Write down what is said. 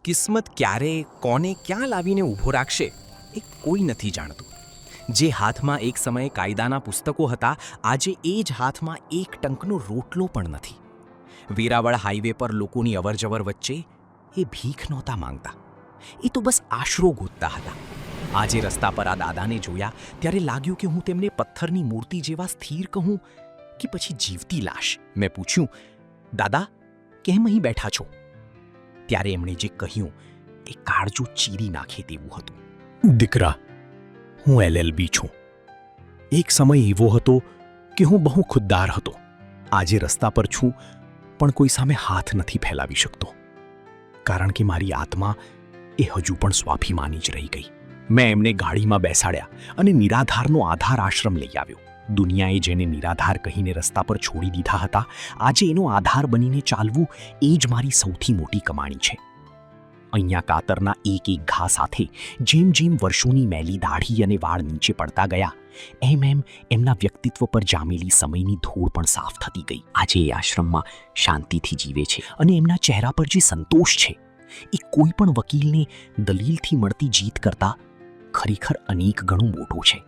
કિસ્મત ક્યારે કોને ક્યાં લાવીને ઊભો રાખશે એ કોઈ નથી જાણતું. જે હાથમાં એક સમયે કાયદાના પુસ્તકો હતા, આજે એ જ હાથમાં એક ટંકનો રોટલો પણ નથી. વેરાવળ હાઈવે પર લોકોની અવરજવર વચ્ચે એ ભીખ નહોતા માંગતા, એ તો બસ આશરો ગોતતા હતા. આજે રસ્તા પર આ દાદાને જોયા ત્યારે લાગ્યું કે હું તેમને પથ્થરની મૂર્તિ જેવા સ્થિર કહું કે પછી જીવતી લાશ. મેં પૂછ્યું, દાદા કેમ અહીં બેઠા છો? ત્યારે એમણે જે કહ્યું એ કાળજું ચીરી નાખે તેવું હતું. દીકરા, હું LLB છું. એક સમય એવો હતો કે હું બહુ ખુદદાર હતો. આજે રસ્તા પર છું પણ કોઈ સામે હાથ નથી ફેલાવી શકતો, કારણ કે મારી આત્મા એ હજુ પણ સ્વાભિમાની જ રહી ગઈ. મેં એમને ગાડીમાં બેસાડ્યા અને નિરાધારનો આધાર આશ્રમ લઈ આવ્યો. દુનિયાએ જેને નિરાધાર કહીને રસ્તા પર છોડી દીધા હતા, આજે એનો આધાર બનીને ચાલવું એ જ મારી સૌથી મોટી કમાણી છે. અહીંયા કાતરના એક એક ઘા સાથે જેમ જેમ વર્ષોની મેલી દાઢી અને વાળ નીચે પડતા ગયા, એમ એમ એમના વ્યક્તિત્વ પર જામેલી સમયની ધૂળ પણ સાફ થતી ગઈ. આજે એ આશ્રમમાં શાંતિથી જીવે છે અને એમના ચહેરા પર જે સંતોષ છે એ કોઈ પણ વકીલને દલીલથી મળતી જીત કરતાં ખરેખર અનેક ગણું મોટો છે.